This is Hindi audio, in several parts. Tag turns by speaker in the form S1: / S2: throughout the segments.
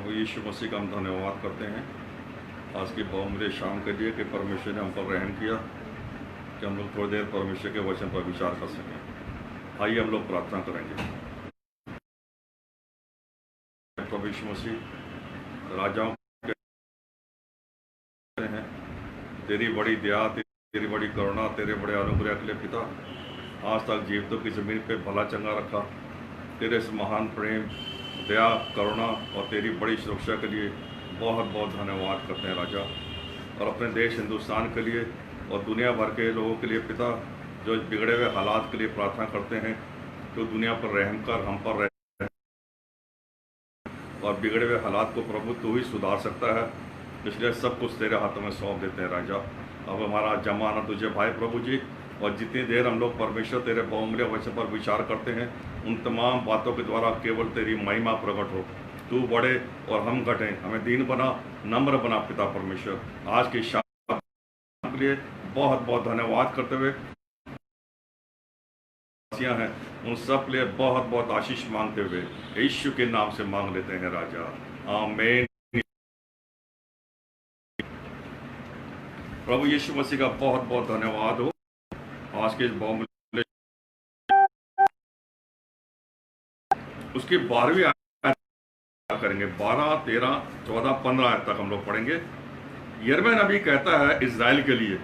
S1: प्रभु यीशु मसीह का हम धन्यवाद करते हैं आज की बहुमूल्य शाम के लिए कि परमेश्वर ने हम पर रहम किया कि हम लोग थोड़ी देर परमेश्वर के वचन पर विचार कर सकें। आइए हम लोग प्रार्थना करेंगे। प्रभु यीशु मसीह राजाओं के हैं, तेरी बड़ी दया, तेरी बड़ी करुणा, तेरे बड़े अनुग्रह के लिए पिता आज तक जीवितों की ज़मीन पे भला चंगा रखा। तेरे इस महान प्रेम, दया, करुणा और तेरी बड़ी सुरक्षा के लिए बहुत बहुत धन्यवाद करते हैं राजा। और अपने देश हिंदुस्तान के लिए और दुनिया भर के लोगों के लिए पिता जो बिगड़े हुए हालात के लिए प्रार्थना करते हैं, तो दुनिया पर रहम कर, हम पर रहम, और बिगड़े हुए हालात को प्रभु तू ही सुधार सकता है, इसलिए सब कुछ तेरे हाथों में सौंप देते हैं राजा। अब हमारा जमाना तुझे भाई प्रभु जी, और जितनी देर हम लोग परमेश्वर तेरे बहुमूल्य वचन पर विचार करते हैं, उन तमाम बातों के द्वारा केवल तेरी महिमा प्रकट हो। तू बढ़े और हम घटें, हमें दीन बना, नम्र बना पिता परमेश्वर। आज की शाम के लिए बहुत बहुत धन्यवाद करते हुए हैं उन सब के लिए बहुत बहुत आशीष मांगते हुए यीशु के नाम से मांग लेते हैं राजा, आमीन। प्रभु यीशु मसीह का बहुत बहुत धन्यवाद हो। आज के बहुमूल्य उसकी 12वीं आयत करेंगे, 12, 13, 14, 15 आयत तक हम लोग पढ़ेंगे। यिर्मयाह नबी कहता है इज़राइल के लिए,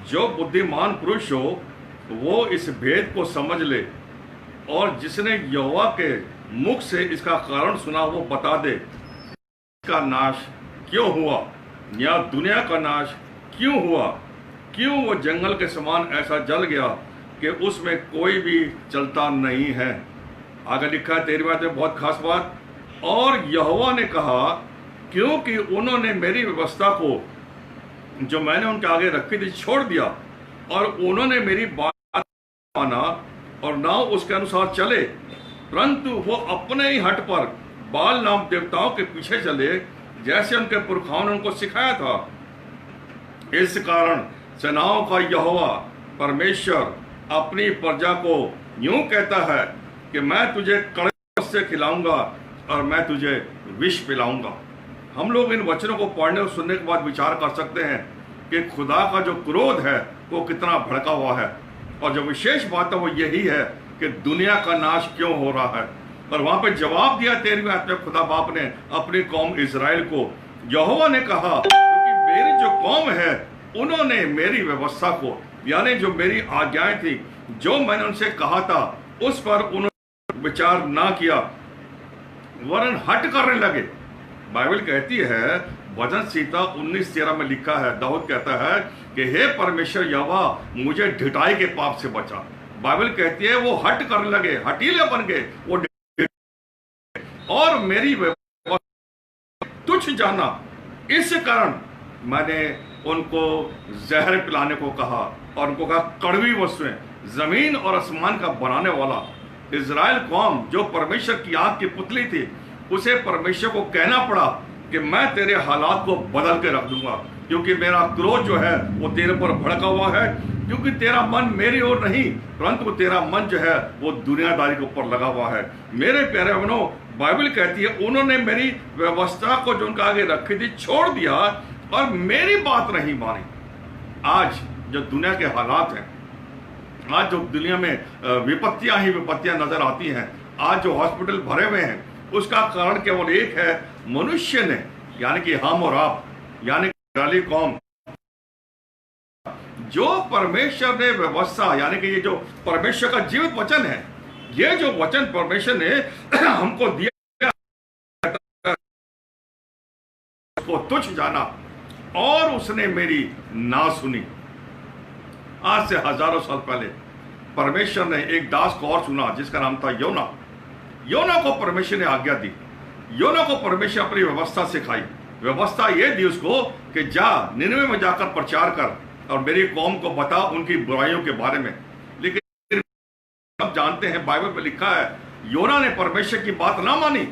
S1: जो बुद्धिमान पुरुष हो वो इस भेद को समझ ले, और जिसने यहोवा के मुख से इसका कारण सुना वो बता दे, इसका नाश क्यों हुआ या दुनिया का नाश क्यों हुआ, क्यों वो जंगल के समान ऐसा जल गया कि उसमें कोई भी चलता नहीं है। आगे लिखा है 13 में बहुत खास बात, और यहोवा ने कहा क्योंकि उन्होंने मेरी व्यवस्था को जो मैंने उनके आगे रखी थी छोड़ दिया, और उन्होंने मेरी बात माना और ना उसके अनुसार चले, परंतु वो अपने ही हट पर बाल नाम देवताओं के पीछे चले, जैसे उनके पुरखाओं ने उनको सिखाया था। इस कारण सेनाओं का यहोवा परमेश्वर अपनी प्रजा को यूं कहता है कि मैं तुझे कड़वे से खिलाऊंगा और मैं तुझे विष पिलाऊंगा। हम लोग इन वचनों को पढ़ने और सुनने के बाद विचार कर सकते हैं कि खुदा का जो क्रोध है वो कितना भड़का हुआ है, और जो विशेष बात है वो यही है कि दुनिया का नाश क्यों हो रहा है। और वहां पे जवाब दिया 13वीं आयत में खुदा बाप ने अपनी कौम इज़राइल को, यहोवा ने कहा क्योंकि मेरी जो कौम है उन्होंने मेरी व्यवस्था को, यानी जो मेरी आज्ञाएं थी, जो मैंने उनसे कहा था, उस पर उन्होंने विचार ना किया, वरन हट करने लगे। बाइबल कहती है, भजन संहिता 19:13 में लिखा है, दाऊद कहता है कि हे परमेश्वर यहोवा मुझे ढिठाई के पाप से बचा। बाइबल कहती है वो हट करने लगे, हठीले बन गए, वो और मेरी व्यवस्था तुच्छ जाना। इस कारण मैंने उनको जहर पिलाने को कहा और उनको कहा कड़वी वस्तुएं, जमीन और आसमान का बनाने वाला इज़राइल कौम जो परमेश्वर की आंख की पुतली थी, उसे परमेश्वर को कहना पड़ा कि मैं तेरे हालात को बदल के रख दूंगा, क्योंकि मेरा क्रोध जो है वो तेरे पर भड़का हुआ है, क्योंकि तेरा मन मेरी ओर नहीं परंतु तेरा मन जो है वो दुनियादारी के ऊपर लगा हुआ है। मेरे प्यारे बहनों, बाइबल कहती है उन्होंने मेरी व्यवस्था को जो उनके आगे रखी थी छोड़ दिया और मेरी बात नहीं मानी। आज जो दुनिया के हालात हैं, आज जो दुनिया में विपत्तियां ही विपत्तियां नजर आती हैं, आज जो हॉस्पिटल भरे हुए हैं, उसका कारण केवल एक है, मनुष्य ने, यानी कि हम और आप, यानी इज़राइली कौम, जो परमेश्वर ने व्यवस्था, यानी कि ये जो परमेश्वर का जीवित वचन है, ये जो वचन परमेश्वर ने हमको दिया, उसको तुच्छ जाना और उसने मेरी ना सुनी। आज से हजारों साल पहले परमेश्वर ने एक दास को और चुना जिसका नाम था योना। योना को परमेश्वर ने आज्ञा दी, योना को परमेश्वर अपनी व्यवस्था सिखाई। व्यवस्था यह दी उसको कि जा निनवे में जाकर प्रचार कर और मेरी कौम को बता उनकी बुराइयों के बारे में। लेकिन आप जानते हैं बाइबल में लिखा है योना ने परमेश्वर की बात ना मानी,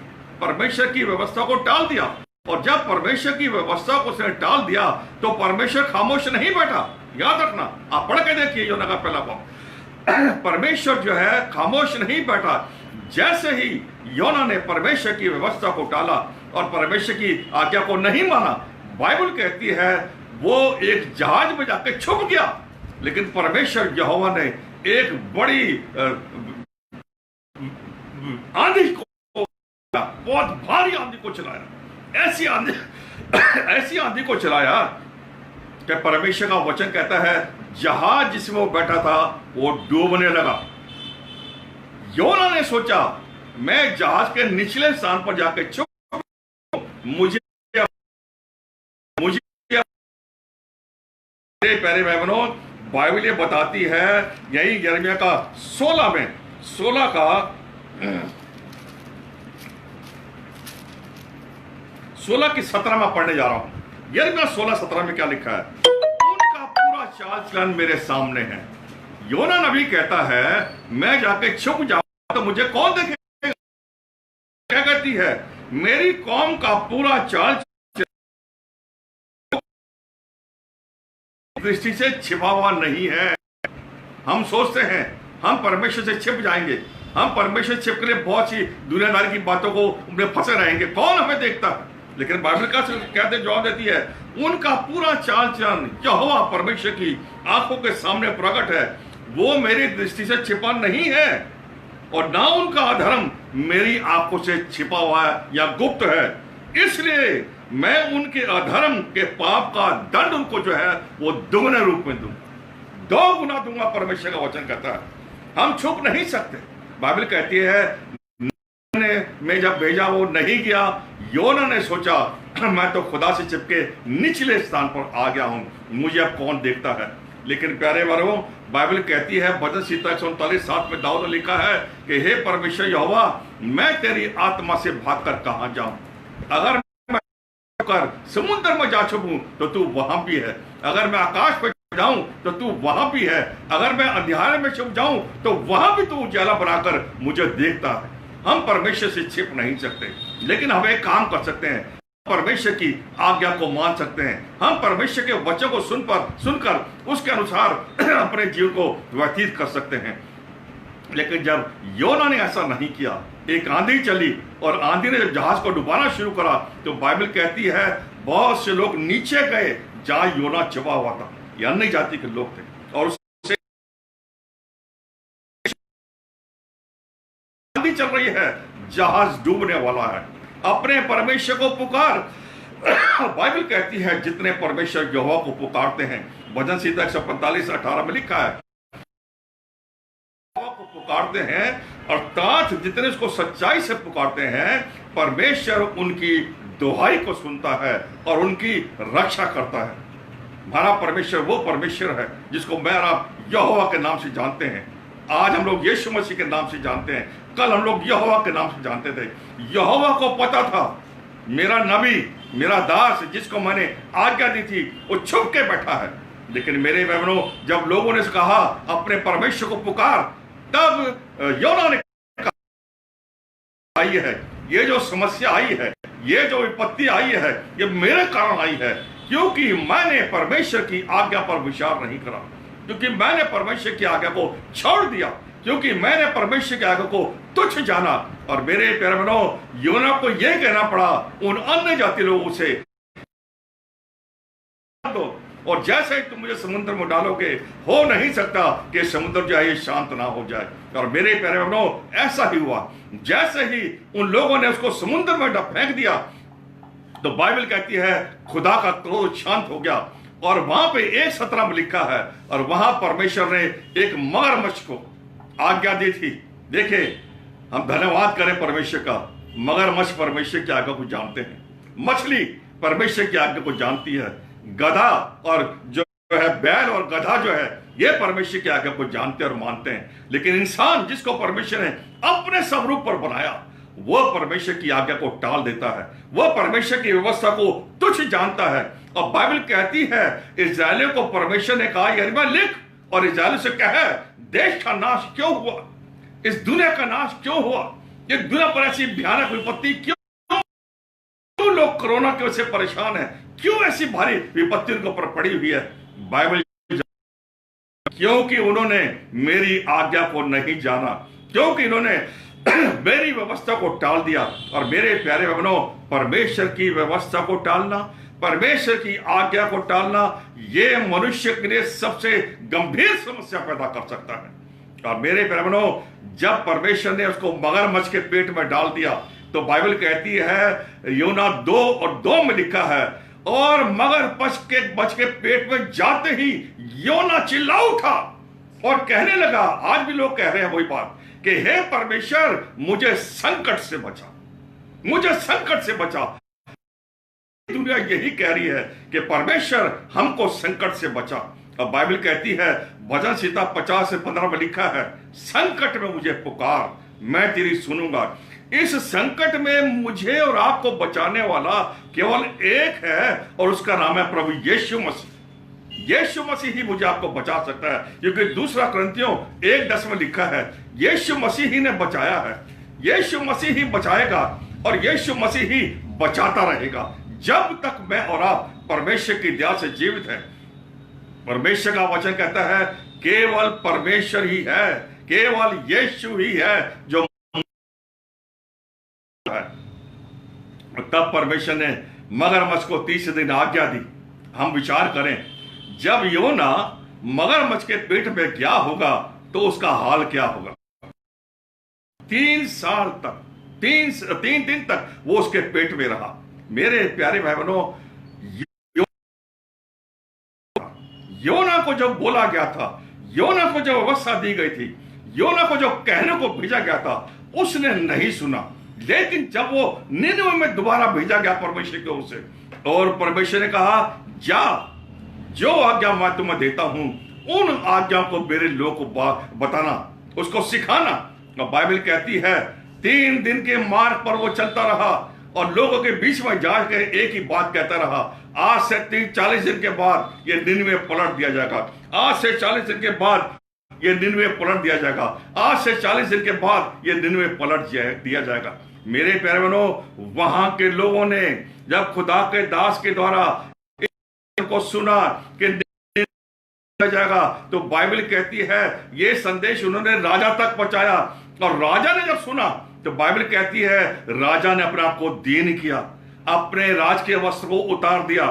S1: परमेश्वर की व्यवस्था को टाल दिया, और जब परमेश्वर की व्यवस्था को उसने टाल दिया तो परमेश्वर खामोश नहीं बैठा। याद रखना, आप पढ़ के देखिए योना का पहला पाठ, परमेश्वर जो है खामोश नहीं बैठा। जैसे ही योना ने परमेश्वर की व्यवस्था को टाला, और परमेश्वर की आज्ञा को नहीं माना। बाइबल कहती है वो एक जहाज में जाके छुप गया, लेकिन परमेश्वर यहोवा ने एक बड़ी आंधी को, बहुत भारी आंधी को चलाया, ऐसी आंधी को चलाया कि परमेश्वर का वचन कहता है जहाज जिसमें वो बैठा था वो डूबने लगा। योना ने सोचा मैं जहाज के निचले स्थान पर जाके छुप, मुझे प्यारे बहनों, बाइबल ये बताती है, यही यिर्मयाह का 16 का 16 की 17 में पढ़ने जा रहा हूं। यिर्मयाह 16:17 में क्या लिखा है? उनका पूरा चाल चलन मेरे सामने है। योना नबी कहता है मैं जाके छुप जाऊं तो मुझे कौन देखेगा? क्या कहती है? मेरी कौम का पूरा चाल दृष्टि से छिपा हुआ नहीं है। हम सोचते हैं हम परमेश्वर से छिप जाएंगे, हम परमेश्वर से छिप के लिए बहुत सी दुनियादारी की बातों को उनमें फंसे रहेंगे, कौन हमें देखता है? लेकिन बाइबल का कहते जवाब देती है उनका पूरा चाल चलन यहोवा परमेश्वर की आंखों के सामने प्रकट है, वो मेरी दृष्टि से छिपा नहीं है और ना उनका अधर्म मेरी आंखों से छिपा हुआ है या गुप्त है। इसलिए मैं उनके अधर्म के पाप का दंड उनको जो है वो दुगने रूप में दूंगा, 2 गुना दूंगा। परमेश्वर का वचन कहता है हम छुप नहीं सकते। बाइबल कहती है मैं जब भेजा वो नहीं गया। योना ने सोचा मैं तो खुदा से चिपके निचले स्थान पर आ गया हूं, मुझे अब कौन देखता है। लेकिन प्यारे वालों, बाइबल कहती है भजन संहिता 139:7 में दाऊद ने लिखा है कि हे परमेश्वर यहोवा मैं तेरी आत्मा से भागकर कहां जाऊं? अगर कर समुद्र में जा छुपूं तो तू वहां भी है, अगर मैं आकाश पर जाऊं तो तू वहां भी है, अगर मैं अंधेरे में छुप जाऊं तो वहां भी तू उजाला बनाकर मुझे देखता है। हम परमेश्वर से छिप नहीं सकते, लेकिन हम एक काम कर सकते हैं, परमेश्वर की आज्ञा को मान सकते हैं। हम परमेश्वर के वचन को सुनकर उसके अनुसार अपने जीवन को व्यतीत कर सकते हैं। लेकिन जब योना ने ऐसा नहीं किया, एक आंधी चली और आंधी ने जब जहाज को डुबाना शुरू करा तो बाइबल कहती है बहुत से लोग नीचे गए जहां योना छिपा हुआ था। ये अन्य जाति के लोग थे और उससे आंधी चल रही है, जहाज डूबने वाला है। अपने परमेश्वर को पुकार। बाइबल कहती है जितने परमेश्वर यहोवा को पुकारते हैं, भजन संहिता 145:18 में लिखा है को पुकारते हैं, अर्थात जितने उसको सच्चाई से पुकारते हैं, परमेश्वर उनकी दुहाई को सुनता है और उनकी रक्षा करता है। हमारा परमेश्वर वो परमेश्वर है जिसको मैं और आप यहोवा के नाम से जानते हैं। आज हम लोग यीशु मसीह के नाम से जानते हैं, कल हम लोग यहोवा के नाम से जानते थे। यहोवा को पता था मेरा नबी, मेरा दास जिसको मैंने आज्ञा दी थी वो छुप के बैठा है। लेकिन मेरे बहनों, जब लोगों ने कहा अपने परमेश्वर को पुकार, तब योना ने कहा आई है, ये जो समस्या आई है, ये जो विपत्ति आई है, ये मेरे कारण आई है, क्योंकि मैंने परमेश्वर की आज्ञा पर विचार नहीं करा, क्योंकि मैंने परमेश्वर की आज्ञा को छोड़ दिया, क्योंकि मैंने परमेश्वर की आज्ञा को तुच्छ जाना। और मेरे प्यारे बहनों, योना को यह कहना पड़ा उन अन्य जाति लोगों से, और जैसे ही तुम मुझे समुद्र में डालोगे, हो नहीं सकता कि समुद्र जो है शांत ना हो जाए। और मेरे प्यारे बहनों, ऐसा ही हुआ। जैसे ही उन लोगों ने उसको समुद्र में फेंक दिया तो बाइबल कहती है खुदा का क्रोध शांत हो गया। और वहां पे 1:17 में लिखा है, और वहां परमेश्वर ने एक मगरमच्छ को आज्ञा दी थी। देखिए, हम धन्यवाद करें परमेश्वर का, मगरमच्छ परमेश्वर की आज्ञा को जानते हैं, मछली परमेश्वर की आज्ञा को जानती है, गधा और जो है बैल और गधा जो है ये परमेश्वर की आज्ञा को जानते और मानते हैं। लेकिन इंसान जिसको परमेश्वर ने अपने स्वरूप पर बनाया, वो परमेश्वर की आज्ञा को टाल देता है, वो परमेश्वर की व्यवस्था को तुच्छ जानता है। और बाइबल कहती है इस्राएलियों को परमेश्वर ने कहा यिर्मयाह लिख और इस्राएलियों से कहे देश का नाश क्यों हुआ, इस दुनिया का नाश क्यों हुआ, ये दुनिया पर ऐसी भयानक विपत्ति क्यों, लोग कोरोना की वजह से परेशान है, क्यों ऐसी भारी विपत्ति उनके ऊपर पड़ी हुई है। बाइबल क्योंकि उन्होंने मेरी आज्ञा को नहीं जाना, क्योंकि इन्होंने मेरी व्यवस्था को टाल दिया। और मेरे प्यारे बहनों, परमेश्वर की व्यवस्था को टालना, परमेश्वर की आज्ञा को टालना, यह मनुष्य के लिए सबसे गंभीर समस्या पैदा कर सकता है। और मेरे प्यारे बहनों, जब परमेश्वर ने उसको मगरमच्छ के पेट में डाल दिया, तो बाइबल कहती है, योना 2:2 में लिखा है, और मगरमच्छ के पेट में जाते ही योना चिल्ला उठा और कहने लगा, आज भी लोग कह रहे हैं वही बात, कि हे परमेश्वर, मुझे संकट से बचा, मुझे संकट से बचा। दुनिया यही कह रही है कि परमेश्वर हमको संकट से बचा। अब बाइबल कहती है, भजन संहिता 50 से 15 में लिखा है, संकट में मुझे पुकार, मैं तेरी सुनूंगा। इस संकट में मुझे और आपको बचाने वाला केवल एक है, और उसका नाम है प्रभु यीशु मसीह। यीशु मसीह ही मुझे आपको बचा सकता है, क्योंकि दूसरा कुरिन्थियों 1:10 में लिखा है, यीशु मसीह ही ने बचाया है, यीशु मसीह ही बचाएगा, और यीशु मसीह ही बचाता रहेगा जब तक मैं और आप परमेश्वर की दया से जीवित हैं। परमेश्वर का वचन कहता है, केवल परमेश्वर ही है, केवल यीशु ही है जो है। तब परमेश्वर ने मगरमच्छ को 30 दिन आज्ञा दी। हम विचार करें, जब योना मगरमच्छ के पेट में गया होगा तो उसका हाल क्या होगा। 3 साल तक, 3 दिन तक वो उसके पेट में रहा। मेरे प्यारे भाई बहनों, योना को जब बोला गया था, योना को जब अवस्था दी गई थी, योना को जो कहने को भेजा गया था, उसने नहीं सुना। लेकिन जब वो निनवे में दोबारा भेजा गया परमेश्वर की ओर से, और परमेश्वर ने कहा, जा, जो आज्ञा मैं तुम्हें देता हूं उन आज्ञाओं को मेरे लोगों को बताना, उसको सिखाना। और बाइबल कहती है, 3 दिन के मार्ग पर वो चलता रहा और लोगों के बीच में जाकर एक ही बात कहता रहा, आज से 40 दिन के बाद ये निनवे पलट दिया जाएगा, आज से 40 दिन के बाद ये निनवे पलट दिया जाएगा, आज से 40 दिन के बाद ये निनवे पलट दिया जाएगा। मेरे प्यारे बहनों, वहां के लोगों ने जब खुदा के दास के द्वारा को सुना कि जाएगा, तो बाइबल कहती है ये संदेश उन्होंने राजा तक पहुंचाया, और राजा ने जब सुना तो बाइबल कहती है राजा ने अपने आप को दीन किया, अपने राज के वस्त्र को उतार दिया,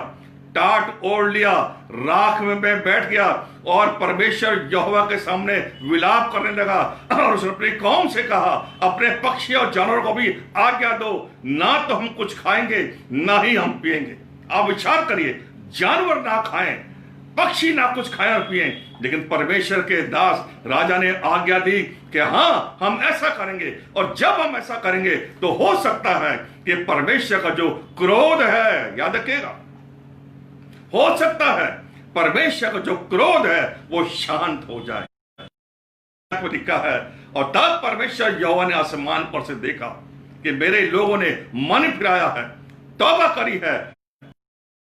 S1: टाट ओढ़ लिया, राख में बैठ गया और परमेश्वर यहोवा के सामने विलाप करने लगा। और उसने अपनी कौम से कहा, अपने पक्षी और जानवरों को भी आज्ञा दो, ना तो हम कुछ खाएंगे ना ही हम पिएंगे। आप विचार करिए, जानवर ना खाएं, पक्षी ना कुछ खाएं और पिएं, लेकिन परमेश्वर के दास राजा ने आज्ञा दी कि हाँ, हम ऐसा करेंगे। और जब हम ऐसा करेंगे तो हो सकता है कि परमेश्वर का जो क्रोध है, याद रखिएगा, हो सकता है परमेश्वर का जो क्रोध है वो शांत हो जाए। लिखा है, और तब परमेश्वर यहोवा ने आसमान पर से देखा कि मेरे लोगों ने मन फिराया है, तौबा करी है,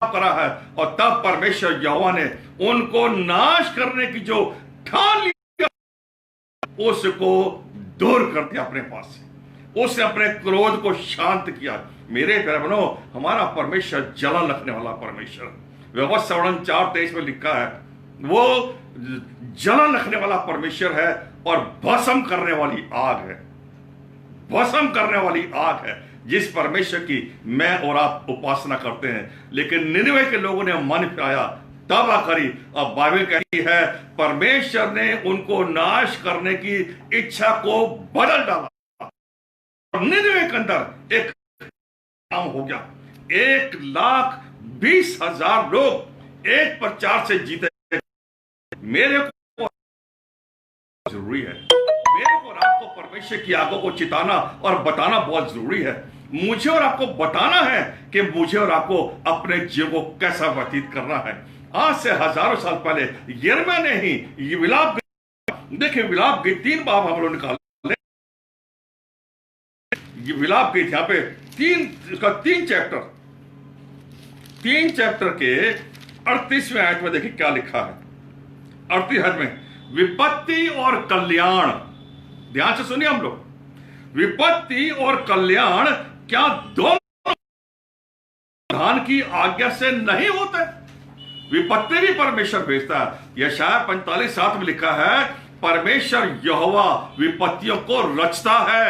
S1: करा है, और तब परमेश्वर यहोवा ने उनको नाश करने की जो ठान लिया उसको दूर कर दिया अपने पास से, उसने अपने क्रोध को शांत किया। मेरे प्यारे बहनों, हमारा परमेश्वर जलन रखने वाला परमेश्वर, व्यवस्था 4:23 में लिखा है, वो जलन रखने वाला परमेश्वर है और भस्म करने वाली आग है, भस्म करने वाली आग है, जिस परमेश्वर की मैं और आप उपासना करते हैं। लेकिन निनवे के लोगों ने मन फिराया, तौबा करी, और बाइबल कहती है परमेश्वर ने उनको नाश करने की इच्छा को बदल डाला। निनवे के अंदर एक काम हो गया, 1,20,000 लोग एक प्रचार से जीते। मेरे को जरूरी है, मेरे को और आपको परमेश्वर की आगों को चिताना और बताना बहुत जरूरी है। मुझे और आपको बताना है कि मुझे और आपको अपने जीवन को कैसा व्यतीत करना है। आज से हजारों साल पहले यिर्मयाह ने ही ये विलाप, देखिए विलाप के 3 बाब हम लोग निकाले, ये विलाप गीत यहाँ पे 3 चैप्टर के 38वें आयत में देखिए क्या लिखा है। 38 आयत में विपत्ति और कल्याण, ध्यान से सुनिए हम लोग, विपत्ति और कल्याण क्या दोनों प्रधान की आज्ञा से नहीं होते? विपत्ति भी परमेश्वर भेजता है। यशायाह 45:7 में लिखा है, परमेश्वर यहोवा विपत्तियों को रचता है।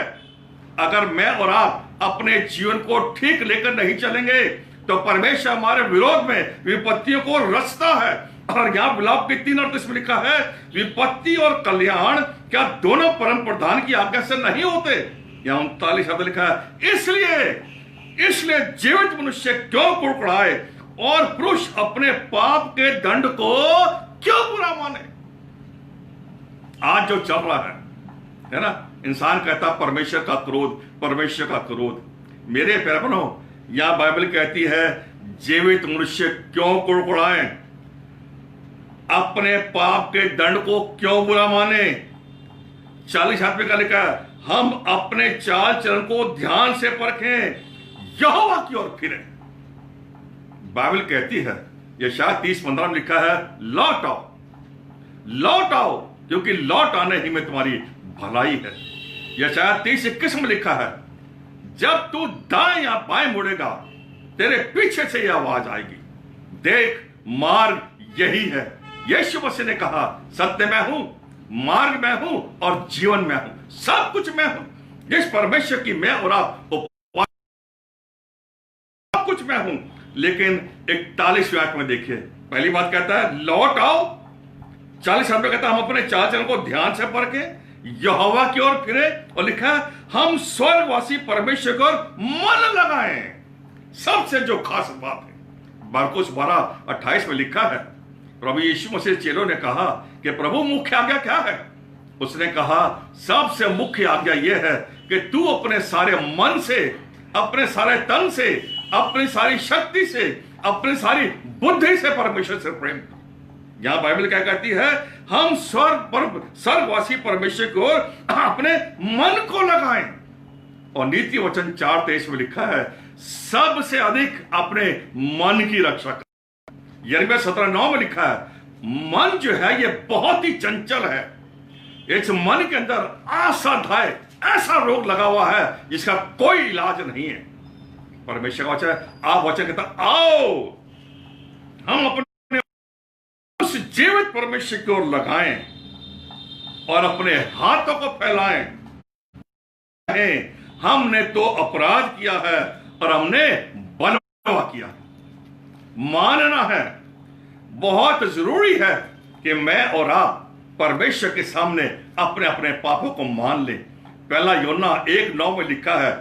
S1: अगर मैं और आप अपने जीवन को ठीक लेकर नहीं चलेंगे तो परमेश्वर हमारे विरोध में विपत्तियों को रचता है। और यहां विलाप के 3 अर्थ इसमें लिखा है, विपत्ति और कल्याण क्या दोनों परम प्रधान की आज्ञा से नहीं होते? यहां 39 शब्द लिखा है, इसलिए जीवित मनुष्य क्यों कुड़कुड़ाए और पुरुष अपने पाप के दंड को क्यों बुरा माने? आज जो चल रहा है ना, इंसान कहता परमेश्वर का क्रोध, परमेश्वर का क्रोध। मेरे प्यारे बहनों, यहां बाइबल कहती है जीवित मनुष्य क्यों कुड़कुड़ाए, अपने पाप के दंड को क्यों बुरा माने। 40 आदमी का लिखा है, हम अपने चाल चलन को ध्यान से परखें, यहोवा की ओर फिरें। बाइबल कहती है, यशायाह 30:15 में लिखा है, लौट आओ, लौट आओ, क्योंकि लौट आने ही में तुम्हारी भलाई है। यशायाह 30:21 में लिखा है, जब तू दाएं या बाएं मुड़ेगा तेरे पीछे से यह आवाज आएगी, देख मार्ग यही है। यीशु मसीह ने कहा, सत्य मैं हूं, मार्ग मैं हूं और जीवन मैं हूं, सब कुछ मैं हूं। जिस परमेश्वर की मैं और आप सब कुछ मैं हूं। लेकिन 41वें आयत में देखिए, पहली बात कहता है लौट आओ, 40 में कहता है हम अपने चाल चलन को ध्यान से परखें, यहोवा की ओर फिरे, और लिखा है हम स्वर्गवासी परमेश्वर की ओर मन लगाएं। सबसे जो खास बात है, मार्कुस 12:28 में लिखा है, प्रभु यीशु मसीह चेलों ने कहा कि प्रभु मुख्य आज्ञा क्या है? उसने कहा सबसे मुख्य आज्ञा यह है कि तू अपने सारे मन से, अपने सारे तन से, अपनी सारी शक्ति से, अपनी सारी बुद्धि से परमेश्वर से प्रेम कर। यहां बाइबल क्या कहती है, हम स्वर्गवासी परमेश्वर को अपने मन को लगाएं। और नीति वचन 4:23 में लिखा है, सबसे अधिक अपने मन की रक्षा कर। यिर्मयाह 17:9 में लिखा है, मन जो है ये बहुत ही चंचल है, इस मन के अंदर असाध्य ऐसा रोग लगा हुआ है जिसका कोई इलाज नहीं है। परमेश्वर का वचन है, आप वचन कहता आओ हम अपने उस जीवित परमेश्वर की ओर लगाएं और अपने हाथों को फैलाएं। हमने तो अपराध किया है और हमने बलवा किया। मानना है, बहुत जरूरी है कि मैं और आप परमेश्वर के सामने अपने अपने पापों को मान लें। पहला यूहन्ना 1:9 में लिखा है,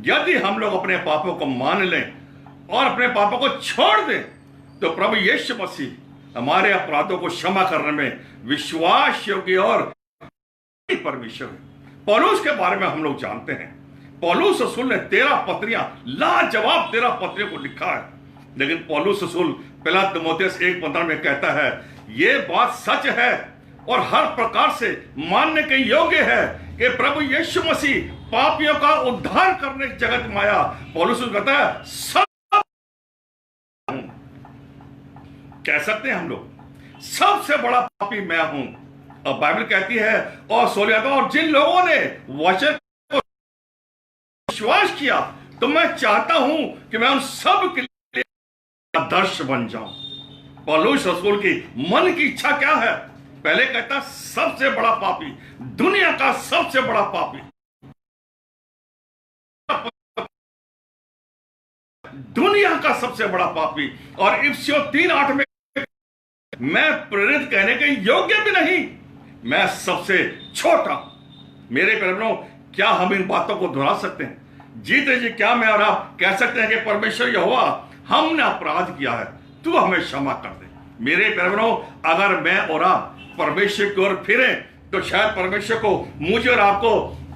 S1: यदि हम लोग अपने पापों को मान लें और अपने पापों को छोड़ दें तो प्रभु यीशु मसीह हमारे अपराधों को क्षमा करने में विश्वास योग्य और परमेश्वर है। पौलुस के बारे में हम लोग जानते हैं, पौलुस रसूल ने 13 पत्रियां, लाजवाब 13 पत्रियों को लिखा है। लेकिन पौलुस रसूल पहला तीमुथियुस 1:15 में कहता है, यह बात सच है और हर प्रकार से मानने के योग्य है कि प्रभु यीशु मसीह पापियों का उद्धार करने जगत में आया। पौलुस कहता है सब कह सकते हैं हम लोग, सबसे बड़ा पापी मैं हूं। और बाइबल कहती है और जिन लोगों ने वचन को विश्वास किया तो मैं चाहता हूं कि मैं उन सब के लिए आदर्श बन जाऊं। पौलुस रसूल की मन की इच्छा क्या है? पहले कहता सबसे बड़ा पापी, दुनिया का सबसे बड़ा पापी, दुनिया का सबसे बड़ा पापी। और इफिसियों 3:8 में मैं प्रेरित कहने के योग्य भी नहीं, मैं सबसे छोटा। मेरे प्यारों, क्या हम इन बातों को दोहरा सकते हैं? जीते जी क्या मैं और आप कह सकते हैं कि परमेश्वर यहोवा हमने अपराध किया है, तू हमें क्षमा कर दे। मेरे प्यारों, अगर मैं और आप परमेश्वर की ओर फिरें तो शायद परमेश्वर को मुझे और आपको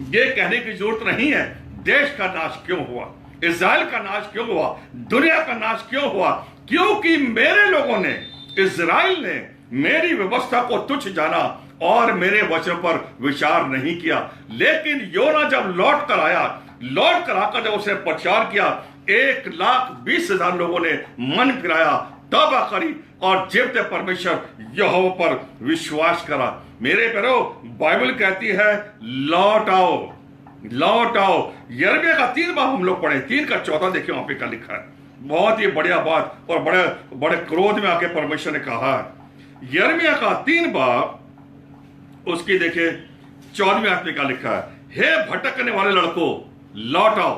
S1: ये कहने की जरूरत नहीं है देश का नाश क्यों हुआ, इज़राइल का नाश क्यों हुआ, दुनिया का नाश क्यों हुआ, क्योंकि मेरे लोगों ने, इज़राइल ने मेरी व्यवस्था को तुच्छ जाना और मेरे वचन पर विचार नहीं किया। लेकिन योना जब लौट कर आया, लौट कर आकर जब उसने प्रचार किया, 1,20,000 लोगों ने मन फिराया, तौबा करी और जीवते परमेश्वर यहोवा पर विश्वास करा। मेरे प्यारो, बाइबल कहती है लौट आओ, लौट आओ। यिर्मयाह का 3 बार हम लोग पढ़े, 3:14 देखिए वहां पे क्या लिखा है। बहुत ही बढ़िया बात, और बड़े बड़े क्रोध में आके परमेश्वर ने कहा है। यिर्मयाह का 3 बार उसकी देखिए 14वीं आयत में क्या लिखा है, हे भटकने वाले लड़कों लौट आओ,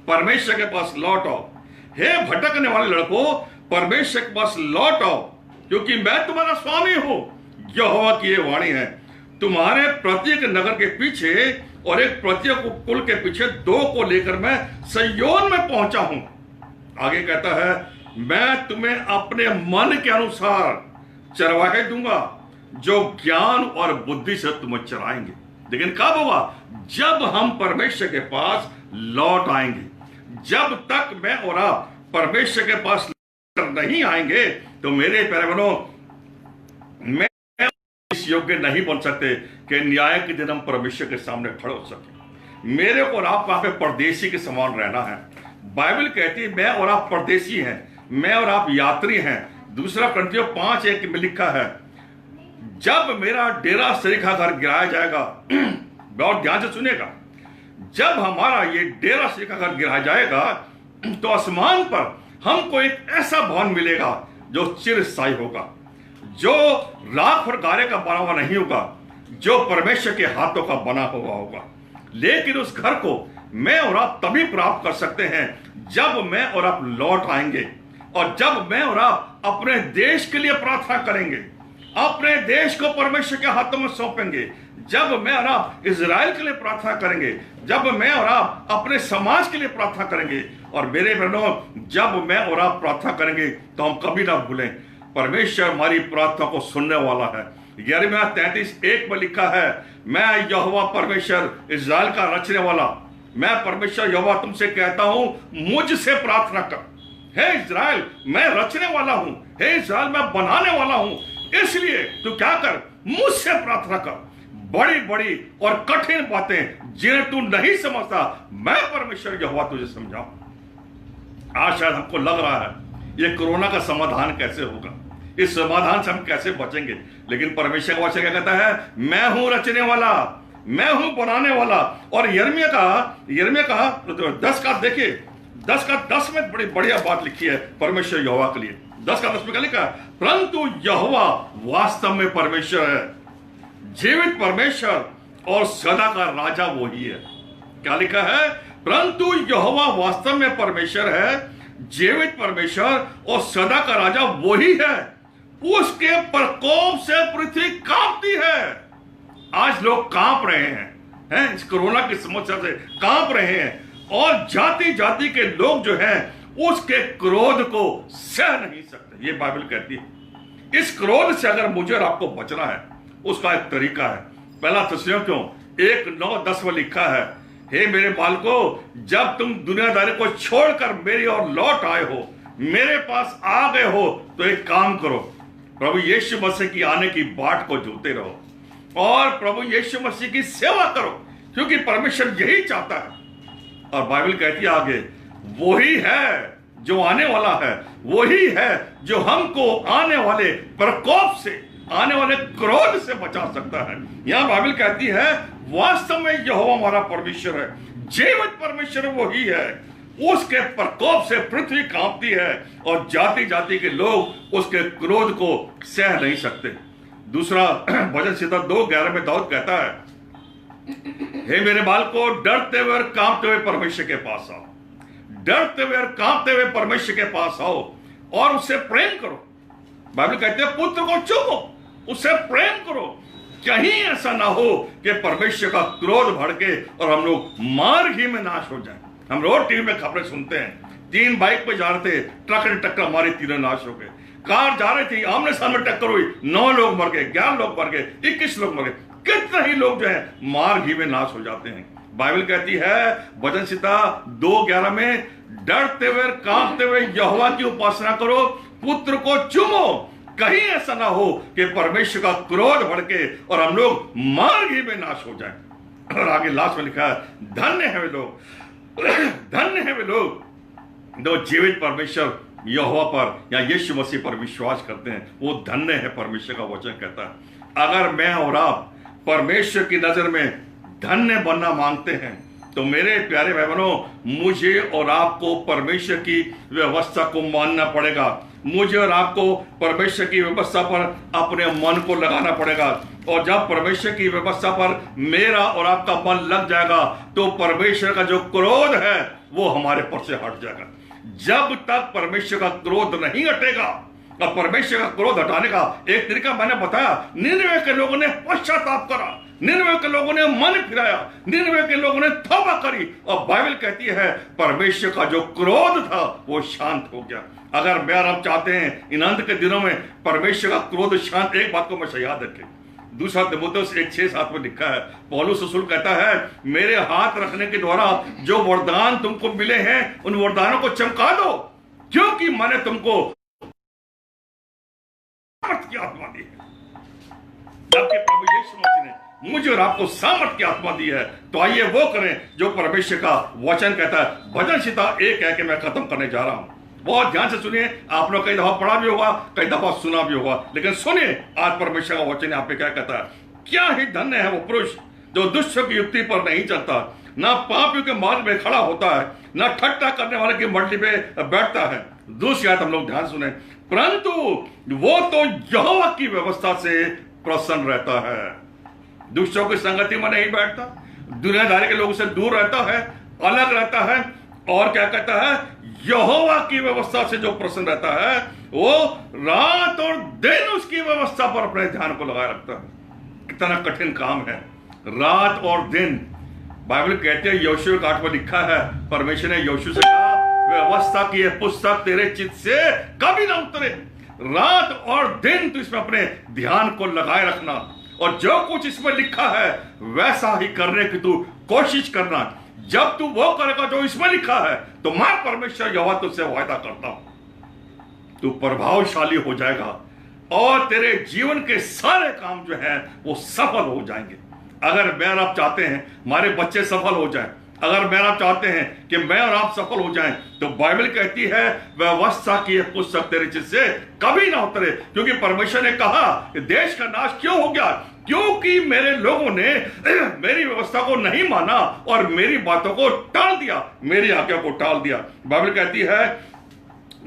S1: परमेश्वर के पास लौट आओ। हे भटकने वाले लड़कों परमेश्वर के पास लौट आओ, क्योंकि मैं तुम्हारा स्वामी हूं। यहोवा की ये वाणी है, तुम्हारे प्रत्येक नगर के पीछे और एक प्रत्येक कुल के पीछे 2 को लेकर मैं सिय्योन में पहुंचा हूं। आगे कहता है, मैं तुम्हें अपने मन के अनुसार चरवाहे दूंगा जो ज्ञान और बुद्धि से तुम्हें चराएंगे। लेकिन कब होगा? जब हम परमेश्वर के पास लौट आएंगे। जब तक मैं और आप परमेश्वर के पास नहीं आएंगे तो मेरे प्यारे बहनों, मैं इस योग्य नहीं बन सकते कि न्याय के दिन हम परमेश्वर के सामने खड़े हो सके। मेरे को और आप वहां पे परदेसी के समान रहना है। बाइबल कहती है मैं और आप परदेसी हैं, मैं और आप यात्री हैं। 2 कुरिन्थियों 5:1 में लिखा है, जब मेरा डेरा सरीखा घर गिराया जाएगा, बहुत ध्यान से सुनेगा, जब हमारा ये डेरा सरीखा घर गिराया जाएगा तो आसमान पर हमको एक ऐसा भवन मिलेगा जो चिरस्थायी होगा, जो राख और गारे का बना हुआ नहीं होगा, जो परमेश्वर के हाथों का बना हुआ होगा। लेकिन उस घर को मैं और आप तभी प्राप्त कर सकते हैं जब मैं और आप लौट आएंगे, और जब मैं और आप अपने देश के लिए प्रार्थना करेंगे, अपने देश को परमेश्वर के हाथों में सौंपेंगे, जब मैं और आप इजराइल के लिए प्रार्थना करेंगे, जब मैं और आप अपने समाज के लिए प्रार्थना करेंगे। और मेरे बहनों, जब मैं और आप प्रार्थना करेंगे तो हम कभी ना भूलें परमेश्वर हमारी प्रार्थना को सुनने वाला है। यिर्मयाह 33:1 में लिखा है, मैं यहोवा परमेश्वर इजराइल का रचने वाला, मैं परमेश्वर यहोवा तुमसे कहता हूं, मुझसे प्रार्थना कर। हे इजराइल, मैं रचने वाला हूं, हे इजराइल मैं बनाने वाला हूं, इसलिए तू क्या कर, मुझसे प्रार्थना कर। बड़ी बड़ी और कठिन बातें जिन्हें तू नहीं समझता, मैं परमेश्वर यहोवा तुझे समझाऊं। आज शायद हमको लग रहा है ये कोरोना का समाधान कैसे होगा, इस समाधान से हम कैसे बचेंगे, लेकिन परमेश्वर का वचन क्या कहता है, मैं हूं रचने वाला, मैं हूं बनाने वाला। और यिर्मयाह का 10 का देखिए, 10 का 10 में बड़ी बढ़िया बात लिखी है परमेश्वर यहोवा के लिए। 10 का 10 में क्या लिखा है, परंतु यहोवा वास्तव में परमेश्वर है, जीवित परमेश्वर और सदा का राजा वही है। क्या लिखा है, परंतु यहोवा वास्तव में परमेश्वर है, जीवित परमेश्वर और सदा का राजा वही है, उसके प्रकोप से पृथ्वी कांपती है। आज लोग कांप रहे हैं, इस कोरोना की समस्या से कांप रहे हैं, और जाति जाति के लोग जो हैं उसके क्रोध को सह नहीं सकते। ये बाइबल कहती है। इस क्रोध से अगर मुझे और आपको बचना है, उसका एक तरीका है। पहला थिस्सलुनीकियों 1:9-10 में लिखा है, हे मेरे बालकों, जब तुम दुनियादारी को छोड़कर मेरी ओर लौट आए हो, मेरे पास आ गए हो, तो एक काम करो, प्रभु यीशु मसीह की आने की बाट को जोते रहो और प्रभु यीशु मसीह की सेवा करो, क्योंकि परमेश्वर यही चाहता है। और बाइबल कहती है आगे, वही है जो आने वाला है, वही है जो हमको आने वाले प्रकोप से, आने वाले क्रोध से बचा सकता है। यहां बाइबल कहती है, वास्तव में यहोवा हमारा परमेश्वर है, जीवित परमेश्वर वही है, उसके प्रकोप से पृथ्वी कांपती है और जाति जाति के लोग उसके क्रोध को सह नहीं सकते। दूसरा भजन संहिता 2:11 में दाऊद कहता है, हे मेरे बालकों, डरते हुए और कांपते हुए परमेश्वर के पास आओ, डरते हुए और कांपते हुए परमेश्वर के पास आओ और उससे प्रेम करो। बाइबल कहते हैं, पुत्र को चुनो, उससे प्रेम करो, कहीं ऐसा ना हो कि परमेश्वर का क्रोध भड़के और हम लोग मार्ग ही में नाश हो जाए। हम रोज टीवी में खबरें सुनते हैं, 3 बाइक पे जा रहे थे, ट्रक ने टक्कर मारी, तीनों नाश हो गए। कार जा रही थी, आमने सामने टक्कर हुई, 9 लोग मर गए, 11 लोग मर गए, 21 लोग मर गए। कितने ही लोग जो है मार्ग ही में नाश हो जाते हैं। बाइबल कहती है भजन संहिता 2:11 में, डरते हुए कांपते हुए यहोवा की उपासना करो, पुत्र को चूमो, कहीं ऐसा ना हो कि परमेश्वर का क्रोध भड़के और हम लोग मार्ग ही में नाश हो जाए। और आगे लास्ट में लिखा है, धन्य है वे लोग, धन्य है वे लोग जो जीवित परमेश्वर यहोवा पर या यीशु मसीह पर विश्वास करते हैं, वो धन्य है। परमेश्वर का वचन कहता है, अगर मैं और आप परमेश्वर की नजर में धन्य बनना मांगते हैं तो मेरे प्यारे भाई बहनों, मुझे और आपको परमेश्वर की व्यवस्था को मानना पड़ेगा। मुझे और आपको परमेश्वर की व्यवस्था पर अपने मन को लगाना पड़ेगा और जब परमेश्वर की व्यवस्था पर मेरा और आपका मन लग जाएगा तो परमेश्वर का जो क्रोध है वो हमारे पर से हट जाएगा। जब तक परमेश्वर का क्रोध नहीं हटेगा, और परमेश्वर का क्रोध हटाने का एक तरीका मैंने बताया, निनवे के लोगों ने पश्चाताप करा, निनवे के लोगों ने मन फिराया, निनवे के लोगों ने तौबा करी, और बाइबल कहती है परमेश्वर का जो क्रोध था वो शांत हो गया। अगर मैं और आप चाहते हैं इन अंत के दिनों में परमेश्वर का क्रोध शांत, एक बात को मैं याद रखें, दूसरा तीमुथियुस 1:6-7 में लिखा है, पौलुस रसूल कहता है मेरे हाथ रखने के द्वारा जो वरदान तुमको मिले हैं उन वरदानों को चमका दो, क्योंकि मैंने तुमको सामर्थ की आत्मा दी है। जबकि प्रभु यीशु मसीह ने मुझे और आपको सामर्थ की आत्मा दी है, तो आइए वो करें जो परमेश्वर का वचन कहता है। भजन संहिता 1 है कि मैं खत्म करने जा रहा हूं, बहुत ध्यान से सुनिए। आप लोग कई दफा पढ़ा भी होगा, कई दफा सुना भी होगा, लेकिन सुनिए आज परमेश्वर का वचन यहाँ पे क्या कहता है। क्या ही धन्य है वो पुरुष जो दुष्टों की युक्ति पर नहीं चलता, ना पापियों के मार्ग में खड़ा होता है, ना ठट्टा करने वाले की मंडली पे बैठता है। दूसरी बात हम लोग ध्यान सुने, परंतु वो तो यहोवा की व्यवस्था से प्रसन्न रहता है, दुष्टों की संगति में नहीं बैठता, दुनियादारी के लोगों से दूर रहता है, अलग रहता है, और क्या कहता है यहोवा की व्यवस्था से जो प्रसन्न रहता है वो रात और दिन उसकी व्यवस्था पर अपने ध्यान को लगाए रखता है। कितना कठिन काम है, रात और दिन। बाइबल कहते हैं यहोशू 8 में लिखा है, परमेश्वर ने यहोशू से कहा व्यवस्था की यह पुस्तक तेरे चित्त से कभी ना उतरे, रात और दिन तू इसमें अपने ध्यान को लगाए रखना, और जो कुछ इसमें लिखा है वैसा ही करने की तू कोशिश करना। जब तू वो करेगा जो इसमें लिखा है तो मैं परमेश्वर यहोवा तुझसे वायदा करता हूं तू प्रभावशाली हो जाएगा और तेरे जीवन के सारे काम जो है वो सफल हो जाएंगे। अगर मैं और आप चाहते हैं हमारे बच्चे सफल हो जाएं, अगर मैं और आप चाहते हैं कि मैं और आप सफल हो जाएं, तो बाइबल कहती है व्यवस्था की यह पुस्तक तेरे चित्त से कभी ना उतरे, क्योंकि परमेश्वर ने कहा कि देश का नाश क्यों हो गया, क्योंकि मेरे लोगों ने मेरी व्यवस्था को नहीं माना और मेरी बातों को टाल दिया, मेरी आज्ञा को टाल दिया। बाइबल कहती है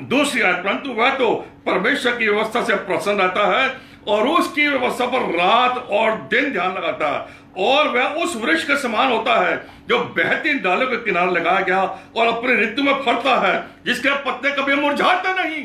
S1: दूसरी आयत, परंतु वह तो परमेश्वर की व्यवस्था से प्रसन्न रहता है और उसकी व्यवस्था पर रात और दिन ध्यान लगाता है, और वह उस वृक्ष के समान होता है जो बहती डालों के किनारे लगाया गया और अपने ऋतु में फलता है, जिसके पत्ते कभी मुरझाते नहीं,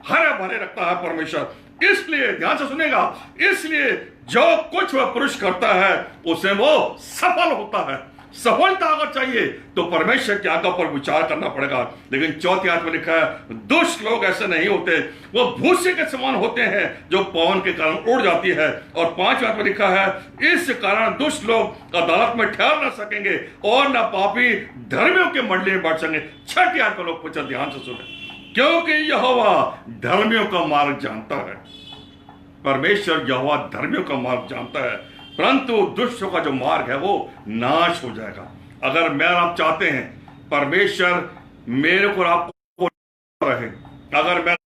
S1: हरे भरे रखता है परमेश्वर। इसलिए ध्यान से सुनेगा, इसलिए जो कुछ वह पुरुष करता है उसे वो सफल होता है। सफलता अगर चाहिए तो परमेश्वर की आज्ञा पर विचार करना पड़ेगा। लेकिन चौथी आयत में लिखा है दुष्ट लोग ऐसे नहीं होते, वो भूसे के समान होते हैं जो पवन के कारण उड़ जाती है। और 5 आयत में लिखा है इस कारण दुष्ट लोग अदालत में ठहर न सकेंगे और न पापी धर्मियों के मंडली में बैठ सकेंगे। 6 आयत को लोग कुछ ध्यान से सुने, क्योंकि यहोवा धर्मियों का मार्ग जानता है। परमेश्वर यहोवा धर्मियों का मार्ग जानता है, परंतु दुष्टों का जो मार्ग है वो नाश हो जाएगा। अगर मैं और आप चाहते हैं परमेश्वर मेरे को आपको रहे, अगर मैं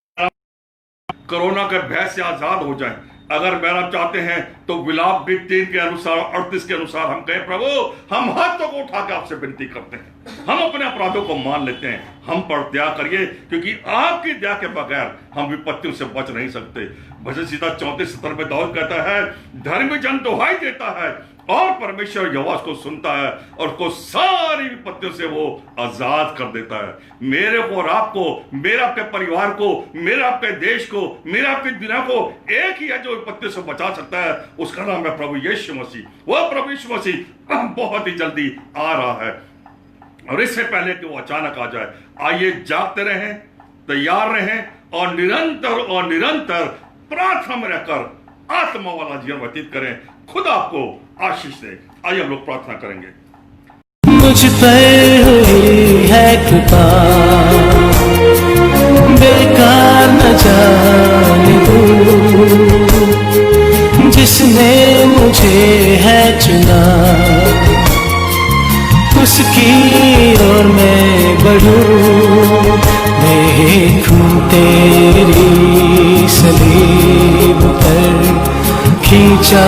S1: कोरोना के भय से आजाद हो जाए, अगर मैं आप चाहते हैं तो विलाप भी 3 के अनुसार 38 के अनुसार हम कहें प्रभु हम हाथों को उठा के आपसे विनती करते हैं, हम अपने अपराधों को मान लेते हैं, हम पर दया करिए, क्योंकि आपकी दया के बगैर हम विपत्तियों से बच नहीं सकते। भजन संहिता 34-70 में दाऊद कहता है धर्मी जन दुहाई देता है और परमेश्वर यहोवा को सुनता है और उसको सारी विपत्तियों से वो आजाद कर देता है। मेरे को और आपको, मेरे आपके परिवार को, मेरे आपके देश को, मेरे आपकी दुनिया को एक ही है जो विपत्तियों से बचा सकता है, उसका नाम है प्रभु यीशु मसीह। वह प्रभु यीशु मसीह बहुत ही जल्दी आ रहा है और इससे पहले कि वो अचानक आ जाए, आइए जागते रहें, तैयार रहें और निरंतर प्रार्थना में रहकर आत्मा वाला जीवन व्यतीत करें। खुदा आपको आशीष दे। आइए हम लोग प्रार्थना करेंगे।
S2: मुझ पर हुई है कृपा, बेकार न जाने दूं, जिसने मुझे है चुना उसकी ओर मैं बढ़ूं, देखूं तेरी सलीब पर खींचा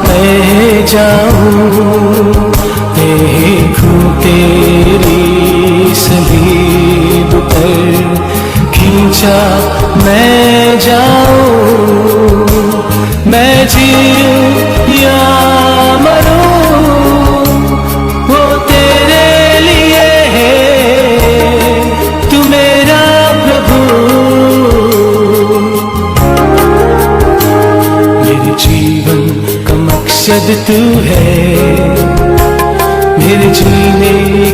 S2: मैं जाऊं, देखूं तेरी सलीब पर खींचा मैं जाऊं, मैं जीऊं मकसद तू है मेरे जीने